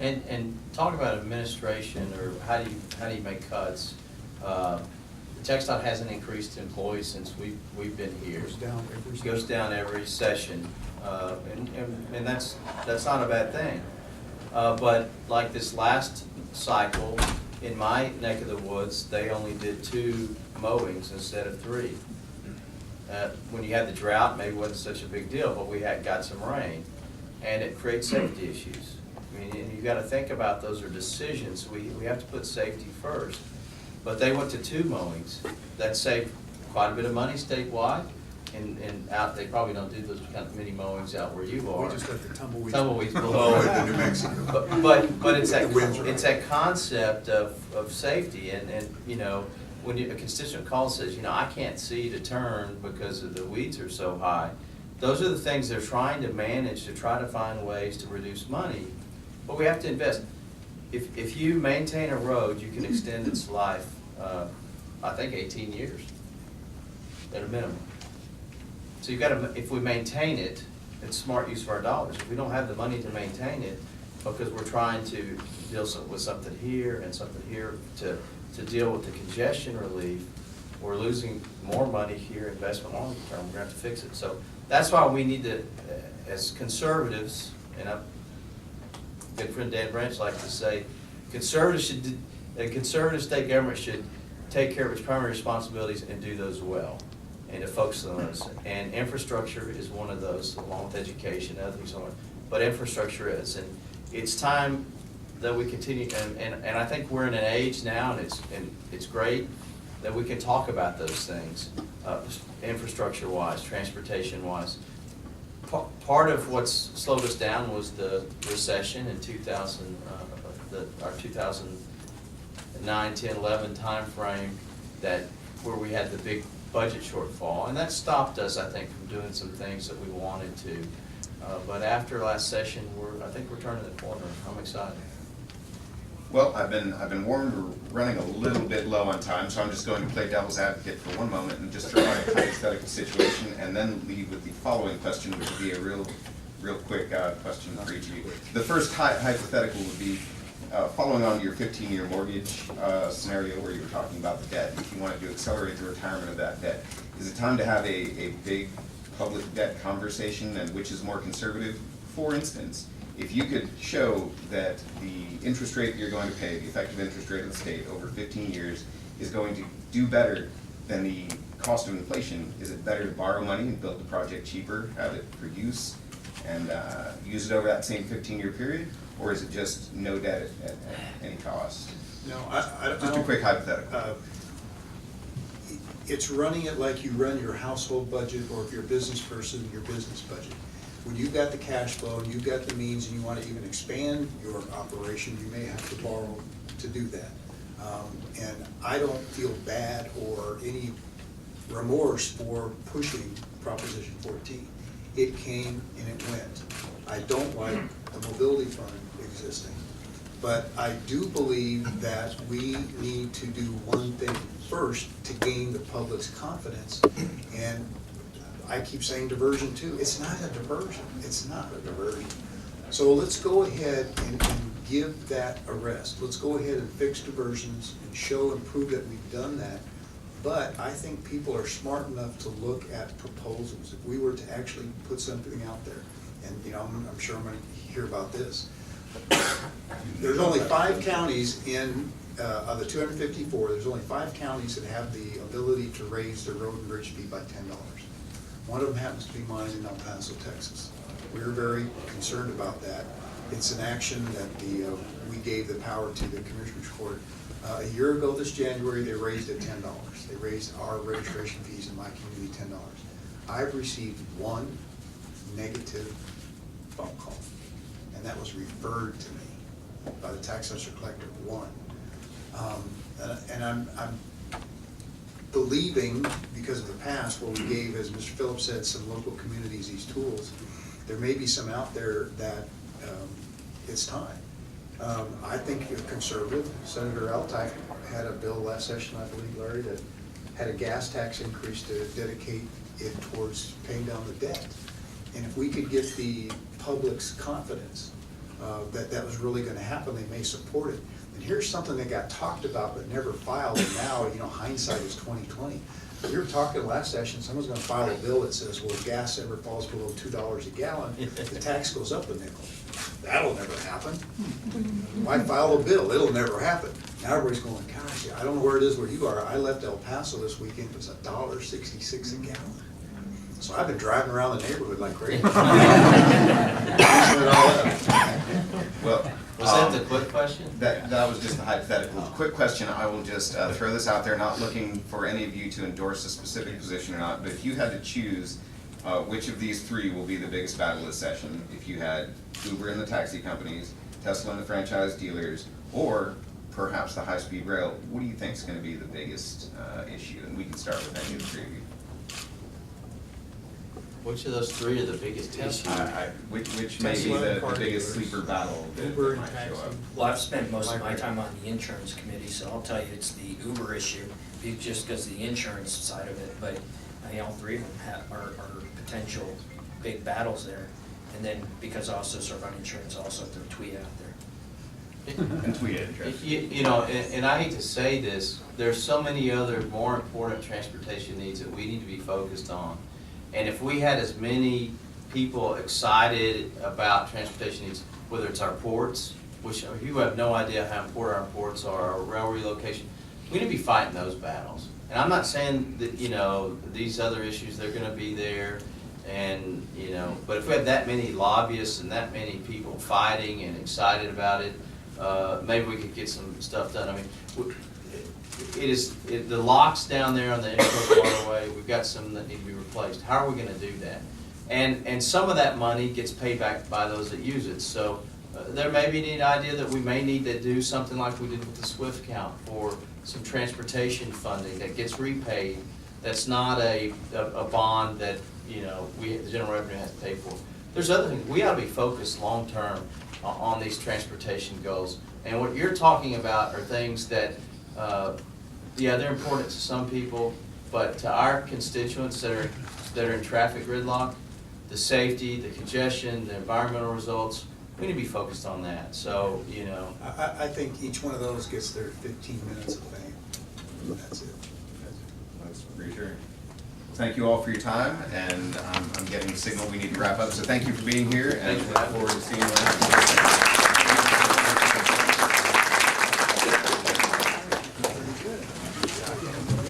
And talk about administration, or how do you make cuts? TxDOT hasn't increased employees since we've been here. Goes down every session, and that's not a bad thing. But like this last cycle, in my neck of the woods, they only did 2 mowings instead of 3. When you had the drought, maybe it wasn't such a big deal, but we got some rain, and it creates safety issues. I mean, you've got to think about those are decisions. We have to put safety first. But they went to 2 mowings. That saved quite a bit of money statewide, and out, they probably don't do those kind of many mowings out where you are. We just let the tumbleweeds blow in New Mexico. But it's that concept of safety, and you know, when a constituent call says, you know, I can't see to turn because of the weeds are so high. Those are the things they're trying to manage to try to find ways to reduce money. But we have to invest. If you maintain a road, you can extend its life, I think 18 years at a minimum. So you've got to, if we maintain it, it's smart use of our dollars. If we don't have the money to maintain it, because we're trying to deal with something here and something here to deal with the congestion relief, we're losing more money here, investment long term, we're going to have to fix it. So that's why we need to, as conservatives, and I'm good friend Dan Branch likes to say, a conservative state government should take care of its primary responsibilities and do those well, and to focus on those. And infrastructure is one of those, along with education and other things. But infrastructure is, and it's time that we continue. And I think we're in an age now, and it's great that we can talk about those things, infrastructure-wise, transportation-wise. Part of what's slowed us down was the recession in 2000, our 2009, 10, 11 timeframe, where we had the big budget shortfall, and that stopped us, I think, from doing some things that we wanted to. But after last session, I think we're turning the corner. I'm excited. Well, I've been warned we're running a little bit low on time, so I'm just going to play devil's advocate for one moment and just throw out a hypothetical situation, and then leave with the following question, which would be a real quick question for each of you. The first hypothetical would be following on your 15-year mortgage scenario where you were talking about the debt. If you wanted to accelerate the retirement of that debt, is it time to have a big public debt conversation, and which is more conservative? For instance, if you could show that the interest rate you're going to pay, the effective interest rate of the state over 15 years, is going to do better than the cost of inflation, is it better to borrow money and build the project cheaper, have it for use, and use it over that same 15-year period? Or is it just no debt at any cost? No, just a quick hypothetical. It's running it like you run your household budget, or if you're a business person, your business budget. When you've got the cash flow and you've got the means and you want to even expand your operation, you may have to borrow to do that. And I don't feel bad or any remorse for pushing Proposition 14. It came and it went. I don't like the mobility fund existing, but I do believe that we need to do one thing first to gain the public's confidence. And I keep saying diversion too. It's not a diversion. It's not a diversion. So let's go ahead and give that a rest. Let's go ahead and fix diversions and show and prove that we've done that. But I think people are smart enough to look at proposals. If we were to actually put something out there, and you know, I'm sure I'm going to hear about this. There's only 5 counties in of the 254. There's only 5 counties that have the ability to raise their road and bridge fee by $10. One of them happens to be mine in El Paso, Texas. We're very concerned about that. It's an action that we gave the power to the Commissioner's Court. A year ago this January, they raised it $10. They raised our registration fees in my community $10. I've received 1 negative phone call, and that was referred to me by the tax assessor collector. 1. And I'm believing, because of the past where we gave, as Mr. Phillips said, some local communities these tools, there may be some out there that it's time. I think you're conservative. Senator Altyke had a bill last session, I believe, Larry, that had a gas tax increase to dedicate it towards paying down the debt. And if we could get the public's confidence that was really gonna happen, they may support it. And here's something that got talked about but never filed, and now, hindsight is 20/20. We were talking last session, someone's gonna file a bill that says, well, if gas ever falls below $2 a gallon, the tax goes up a nickel. That'll never happen. Why file a bill? It'll never happen. Now everybody's going, gosh, I don't know where it is where you are. I left El Paso this weekend, it was $1.66 a gallon. So I've been driving around the neighborhood like crazy. Well, Was that the quick question? That was just a hypothetical. Quick question, I will just throw this out there, not looking for any of you to endorse a specific position or not, but if you had to choose which of these three will be the biggest battle this session, if you had Uber and the taxi companies, Tesla and the franchise dealers, or perhaps the high-speed rail, what do you think is going to be the biggest issue? And we can start with any of the three of you. Which of those three are the biggest issues? Which may be the biggest sleeper battle that Uber and might show up? taxi. Well, I've spent most of my time on the insurance committee, so I'll tell you it's the Uber issue, just because the insurance side of it, but all three of them are potential big battles there. And then because I also serve on insurance, I also throw tweet out there. And tweet it. And I hate to say this, there's so many other more important transportation needs that we need to be focused on. And if we had as many people excited about transportation needs, whether it's our ports, which you have no idea how important our ports are, our rail relocation, we need to be fighting those battles. And I'm not saying that, these other issues, they're gonna be there, and, but if we have that many lobbyists and that many people fighting and excited about it, maybe we could get some stuff done. I mean, the locks down there on the Intracoastal Waterway, we've got some that need to be replaced. How are we gonna do that? And some of that money gets paid back by those that use it. So there may be an idea that we may need to do something like we did with the SWIFT count for some transportation funding that gets repaid. That's not a bond that, the general revenue has to pay for. There's other things. We ought to be focused long-term on these transportation goals. And what you're talking about are things that, they're important to some people, but to our constituents that are in traffic gridlock, the safety, the congestion, the environmental results, we need to be focused on that. So, I think each one of those gets their 15 minutes of fame. That's it. That's reassuring. Thank you all for your time, and I'm getting the signal we need to wrap up. So thank you for being here, and Thank you. look forward to seeing you later.